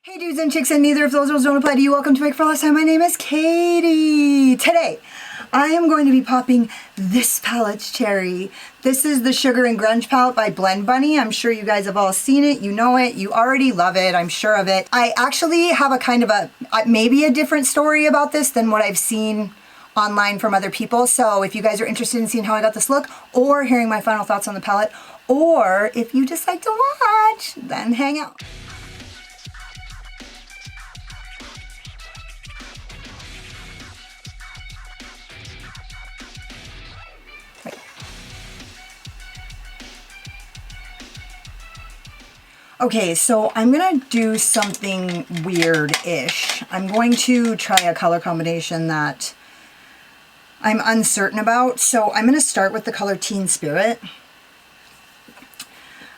Hey dudes and chicks, and neither of those rules don't apply to you. Welcome to Make for Last Time. My name is Katie. Today, I am going to be popping this palette's cherry. This is the Sugar and Grunge palette by Blend Bunny. I'm sure you guys have all seen it. You know it. You already love it. I'm sure of it. I actually have a kind of maybe a different story about this than what I've seen online from other people. So if you guys are interested in seeing how I got this look, or hearing my final thoughts on the palette, or if you just like to watch, then hang out. Okay, so I'm gonna do something weird-ish. I'm going to try a color combination that I'm uncertain about. So I'm gonna start with the color Teen Spirit.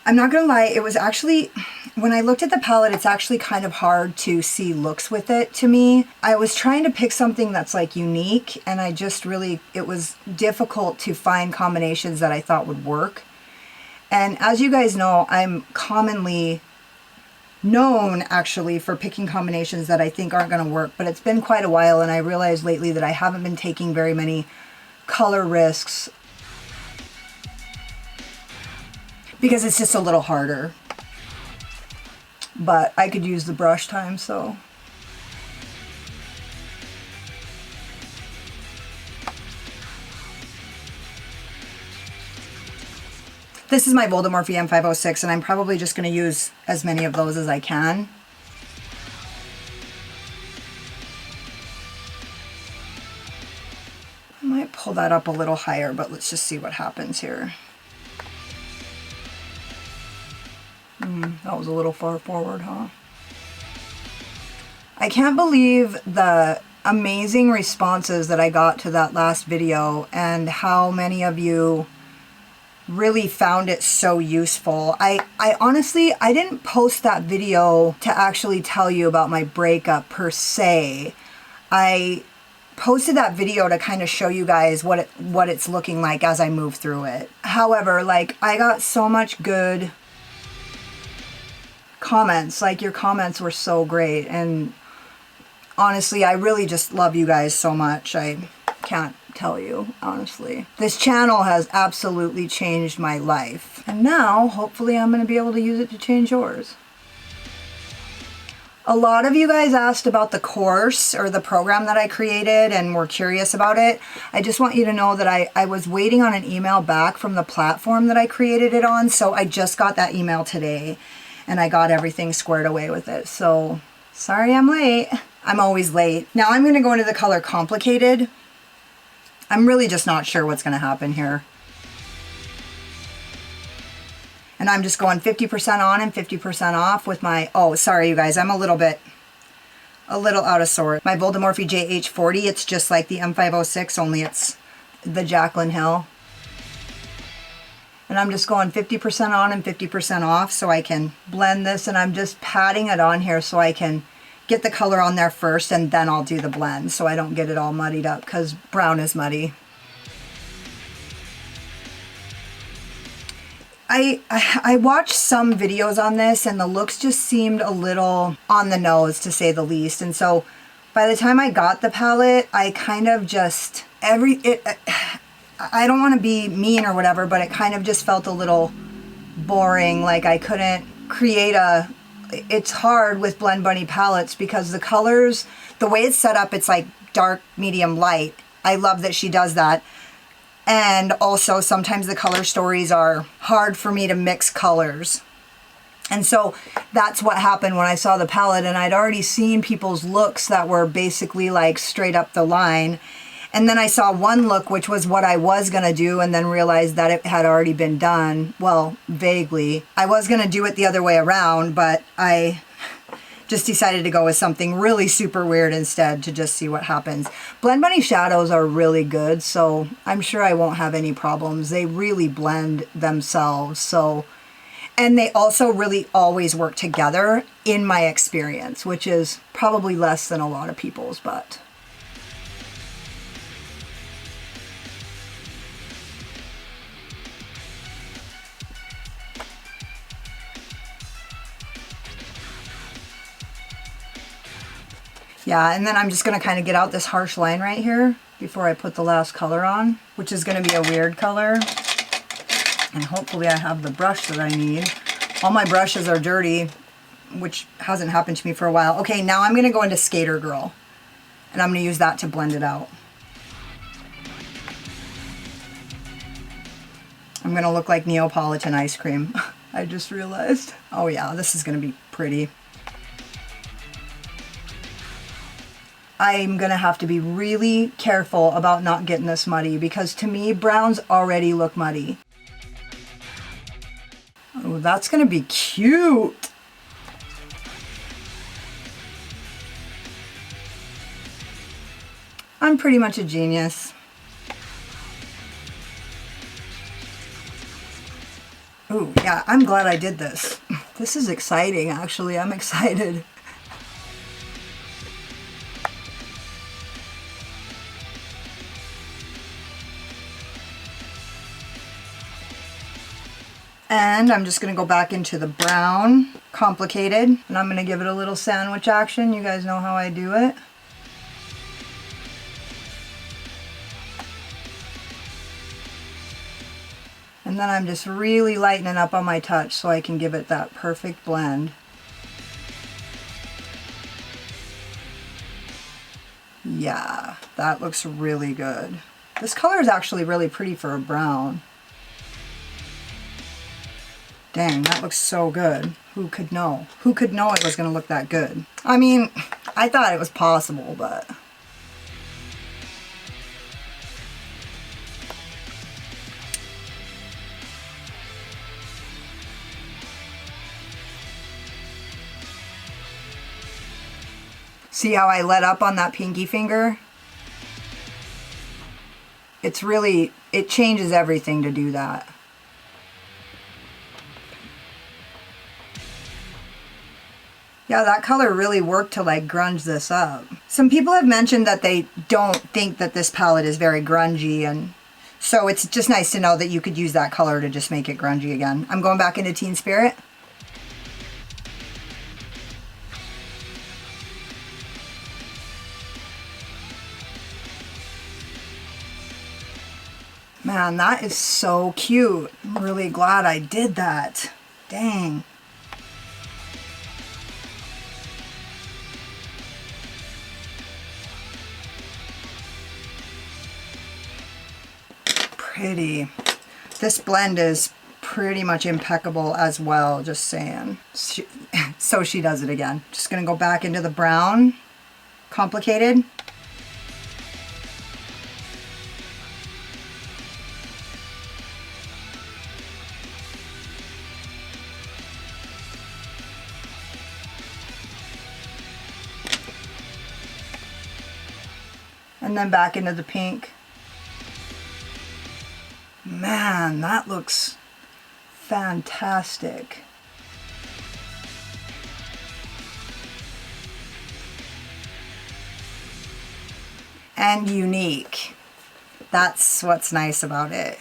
I'm not gonna lie, it was actually, when I looked at the palette, it's actually kind of hard to see looks with it to me. I was trying to pick something that's like unique, and I just really, it was difficult to find combinations that I thought would work. And as you guys know, I'm commonly known actually for picking combinations that I think aren't going to work, but it's been quite a while, and I realized lately that I haven't been taking very many color risks because it's just a little harder. But I could use the brush time, so. This is my Voldemorphy M506, and I'm probably just going to use as many of those as I can. I might pull that up a little higher, but let's just see what happens here. That was a little far forward, huh? I can't believe the amazing responses that I got to that last video and how many of you really found it so useful. I honestly, I didn't post that video to actually tell you about my breakup per se. I posted that video to kind of show you guys what it's looking like as I move through it. However, like, I got so much good comments. Like, your comments were so great, and honestly, I really just love you guys so much. I can't tell you, honestly. This channel has absolutely changed my life. And now, hopefully, I'm going to be able to use it to change yours. A lot of you guys asked about the course or the program that I created and were curious about it. I just want you to know that I was waiting on an email back from the platform that I created it on, so I just got that email today, and I got everything squared away with it. So, sorry I'm late. I'm always late. Now I'm going to go into the color Complicated. I'm really just not sure what's going to happen here. And I'm just going 50% on and 50% off with my, oh, sorry you guys, I'm a little out of sort. My Voldemorphy JH40, it's just like the M506, only it's the Jaclyn Hill. And I'm just going 50% on and 50% off so I can blend this, and I'm just patting it on here so I can get the color on there first, and then I'll do the blend so I don't get it all muddied up, because brown is muddy. I watched some videos on this, and the looks just seemed a little on the nose, to say the least. And so by the time I got the palette, I kind of just, I don't want to be mean or whatever, but it kind of just felt a little boring. Like I couldn't create it's hard with Blend Bunny palettes because the colors, the way it's set up, it's like dark, medium, light. I love that she does that. And also sometimes the color stories are hard for me to mix colors. And so that's what happened when I saw the palette, and I'd already seen people's looks that were basically like straight up the line. And then I saw one look, which was what I was going to do, and then realized that it had already been done. Well, vaguely. I was going to do it the other way around, but I just decided to go with something really super weird instead to just see what happens. Blend Bunny shadows are really good, so I'm sure I won't have any problems. They really blend themselves, so. And they also really always work together in my experience, which is probably less than a lot of people's, but. Yeah, and then I'm just gonna kind of get out this harsh line right here before I put the last color on, which is gonna be a weird color. And hopefully I have the brush that I need. All my brushes are dirty, which hasn't happened to me for a while. Okay, now I'm gonna go into Skater Girl, and I'm gonna use that to blend it out. I'm gonna look like Neapolitan ice cream. I just realized. Oh yeah, this is gonna be pretty. I'm gonna have to be really careful about not getting this muddy because to me, browns already look muddy. Oh, that's gonna be cute. I'm pretty much a genius. Ooh, yeah, I'm glad I did this. This is exciting, actually. I'm excited. And I'm just gonna go back into the brown, Complicated, and I'm gonna give it a little sandwich action. You guys know how I do it. And then I'm just really lightening up on my touch so I can give it that perfect blend. Yeah, that looks really good. This color is actually really pretty for a brown. Dang, that looks so good. Who could know? Who could know it was gonna look that good? I mean, I thought it was possible, but... See how I let up on that pinky finger? It's really, it changes everything to do that. Yeah, that color really worked to like grunge this up. Some people have mentioned that they don't think that this palette is very grungy, and so it's just nice to know that you could use that color to just make it grungy again. I'm going back into Teen Spirit. Man, that is so cute. I'm really glad I did that. Dang. Pretty. This blend is pretty much impeccable as well, just saying. So she does it again. Just gonna go back into the brown, Complicated. And then back into the pink. Man, that looks fantastic. And unique. That's what's nice about it.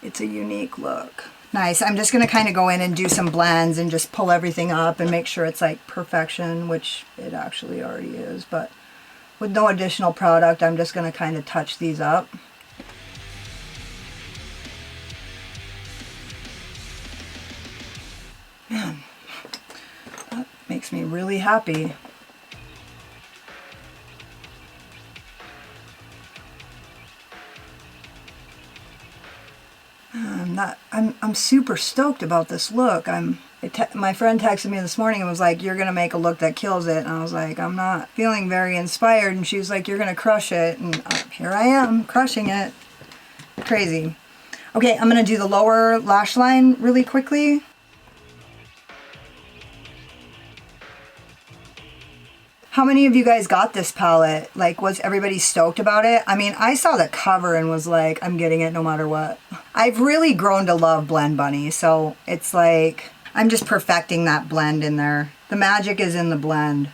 It's a unique look. Nice. I'm just going to kind of go in and do some blends and just pull everything up and make sure it's like perfection, which it actually already is, but with no additional product, I'm just going to kind of touch these up. Man, that makes me really happy. I'm super stoked about this look. My friend texted me this morning and was like, "You're gonna make a look that kills it." And I was like, "I'm not feeling very inspired." And she was like, "You're gonna crush it." And here I am, crushing it. Crazy. Okay, I'm gonna do the lower lash line really quickly. How many of you guys got this palette? Like, was everybody stoked about it? I mean, I saw the cover and was like, I'm getting it no matter what. I've really grown to love Blend Bunny, so it's like, I'm just perfecting that blend in there. The magic is in the blend.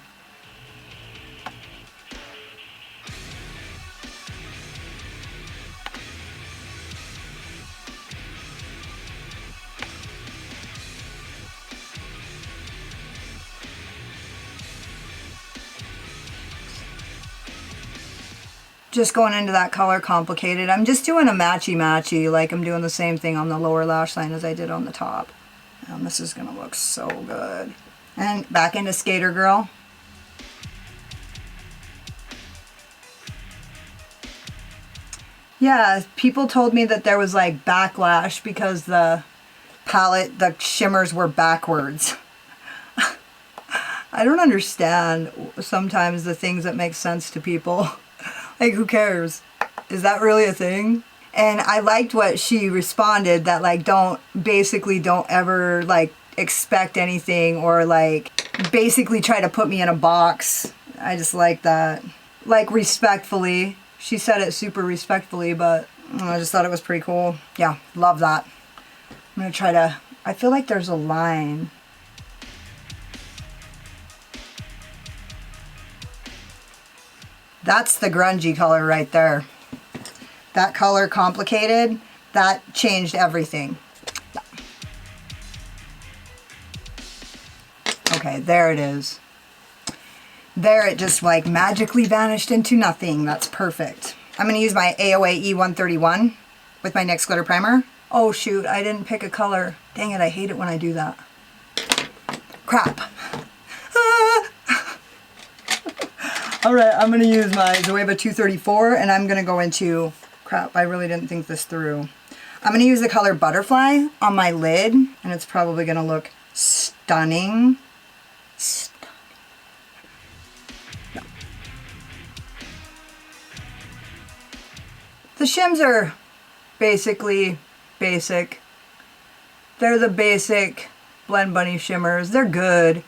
Just going into that color complicated. I'm just doing a matchy-matchy, like I'm doing the same thing on the lower lash line as I did on the top. And this is gonna look so good. And back into Skater Girl. Yeah, people told me that there was like backlash because the palette, the shimmers were backwards. I don't understand sometimes the things that make sense to people. Like, who cares? Is that really a thing? And I liked what she responded, that like don't ever like expect anything or like basically try to put me in a box. I just like that. Like respectfully. She said it super respectfully, but I just thought it was pretty cool. Yeah, love that. I'm gonna try to, I feel like there's a line. That's the grungy color right there. That color complicated, that changed everything. Okay, there it is. There it just like magically vanished into nothing. That's perfect. I'm gonna use my AOA E131 with my NYX glitter primer. Oh shoot, I didn't pick a color. Dang it, I hate it when I do that. Crap. All right, I'm gonna use my Zoeva 234 and I'm gonna go into, crap, I really didn't think this through. I'm gonna use the color Butterfly on my lid and it's probably gonna look stunning. The shims are basically basic. They're the basic Blend Bunny shimmers. They're good.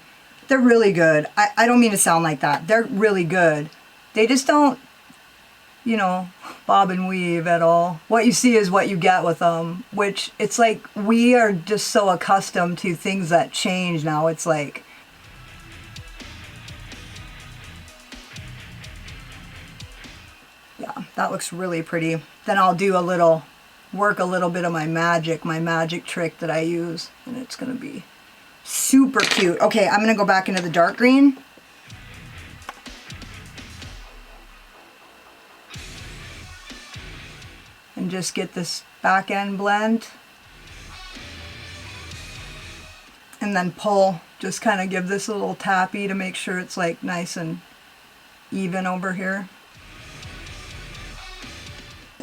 They're really good. I don't mean to sound like that. They're really good. They just don't, you know, bob and weave at all. What you see is what you get with them, which it's like we are just so accustomed to things that change now. It's like, yeah, that looks really pretty. Then I'll do a little, work a little bit of my magic trick that I use, and it's gonna be super cute. Okay, I'm gonna go back into the dark green. And just get this back end blend. And then pull, just kind of give this a little tappy to make sure it's like nice and even over here.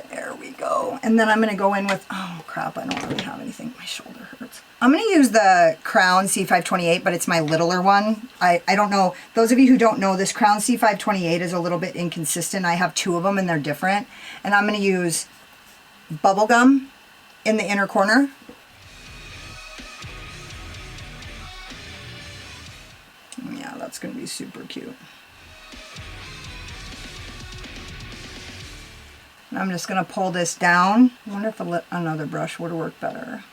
There we go. And then I'm going to go in with, oh crap, I don't really have anything. My shoulder hurts. I'm going to use the Crown C528, but it's my littler one. I don't know. Those of you who don't know, this Crown C528 is a little bit inconsistent. I have two of them and they're different. And I'm going to use Bubblegum in the inner corner. Yeah, that's going to be super cute. And I'm just going to pull this down. I wonder if another brush would work better.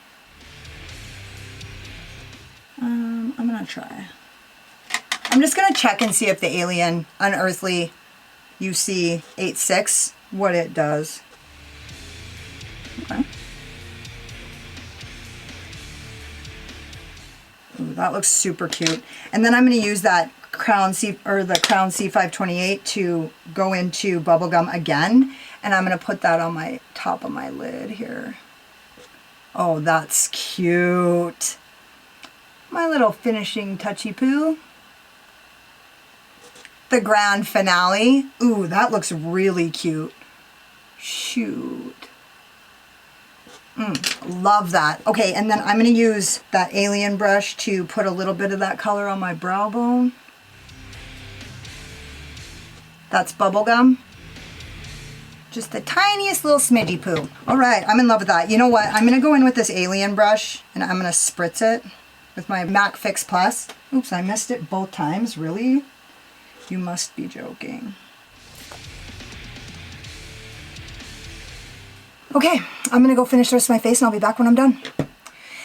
I'm going to try. I'm just going to check and see if the Alien Unearthly UC 86, what it does. Okay. Ooh, that looks super cute. And then I'm going to use that Crown C528 to go into Bubblegum again. And I'm going to put that on my top of my lid here. Oh, that's cute. My little finishing touchy poo. The grand finale. Ooh, that looks really cute. Shoot. Love that. Okay, and then I'm going to use that Alien brush to put a little bit of that color on my brow bone. That's Bubblegum. Just the tiniest little smidgy poo. All right, I'm in love with that. You know what? I'm going to go in with this Alien brush and I'm going to spritz it with my MAC Fix Plus. Oops, I missed it both times. Really? You must be joking. Okay, I'm going to go finish the rest of my face and I'll be back when I'm done.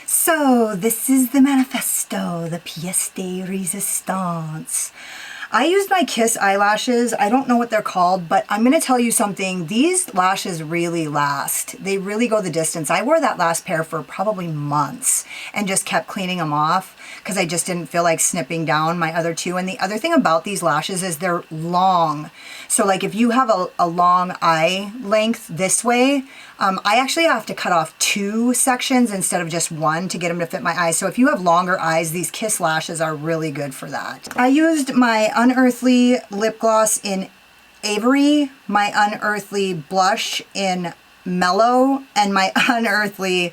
So, this is the manifesto, the pièce de résistance. I used my Kiss eyelashes. I don't know what they're called, but I'm going to tell you something. These lashes really last. They really go the distance. I wore that last pair for probably months and just kept cleaning them off. because I just didn't feel like snipping down my other two. And the other thing about these lashes is they're long. So like if you have a long eye length this way, I actually have to cut off 2 sections instead of just 1 to get them to fit my eyes. So if you have longer eyes, these Kiss lashes are really good for that. I used my Unearthly lip gloss in Avery, my Unearthly blush in Mellow, and my Unearthly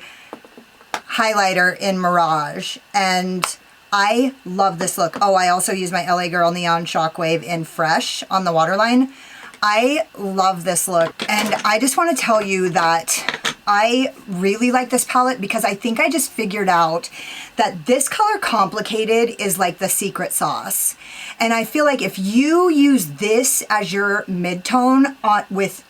highlighter in Mirage. And I love this look. Oh, I also use my LA Girl Neon Shockwave in Fresh on the waterline. I love this look, and I just want to tell you that I really like this palette because I think I just figured out that this color Complicated is like the secret sauce. And I feel like if you use this as your mid-tone with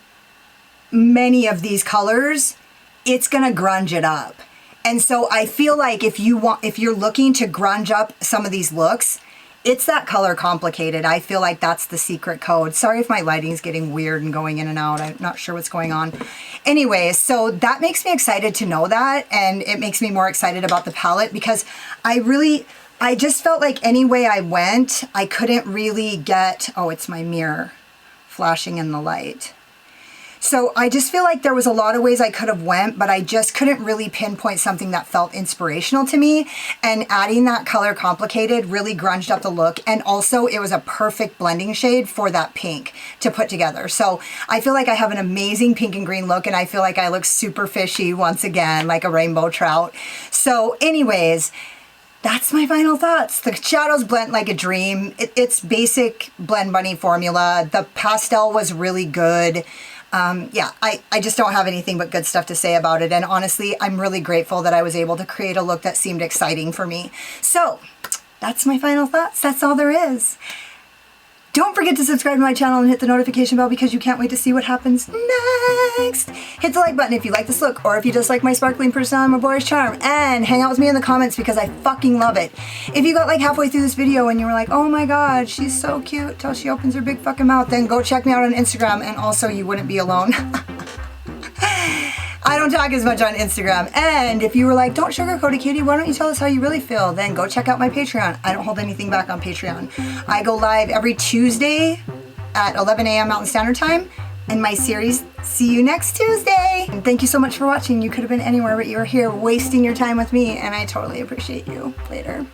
many of these colors, it's gonna grunge it up. And so I feel like if you're looking to grunge up some of these looks, it's that color Complicated. I feel like that's the secret code. Sorry if my lighting's getting weird and going in and out. I'm not sure what's going on. Anyways, so that makes me excited to know that, and it makes me more excited about the palette because I just felt like any way I went, I couldn't really get, oh, it's my mirror flashing in the light. So I just feel like there was a lot of ways I could have went, but I just couldn't really pinpoint something that felt inspirational to me. And adding that color Complicated really grunged up the look. And also it was a perfect blending shade for that pink to put together. So I feel like I have an amazing pink and green look, and I feel like I look super fishy once again, like a rainbow trout. So anyways, that's my final thoughts. The shadows blend like a dream. It's basic Blend Bunny formula. The pastel was really good. Yeah, I just don't have anything but good stuff to say about it. And honestly, I'm really grateful that I was able to create a look that seemed exciting for me. So that's my final thoughts. That's all there is. Don't forget to subscribe to my channel and hit the notification bell because you can't wait to see what happens next. Hit the like button if you like this look, or if you just like my sparkling personality, my boyish charm, and hang out with me in the comments because I fucking love it. If you got like halfway through this video and you were like, oh my god, she's so cute till she opens her big fucking mouth, then go check me out on Instagram, and also you wouldn't be alone. I don't talk as much on Instagram. And if you were like, don't sugarcoat it, Katie, why don't you tell us how you really feel? Then go check out my Patreon. I don't hold anything back on Patreon. I go live every Tuesday at 11 a.m. Mountain Standard Time in my series, See You Next Tuesday. And thank you so much for watching. You could have been anywhere, but you were here wasting your time with me, and I totally appreciate you. Later.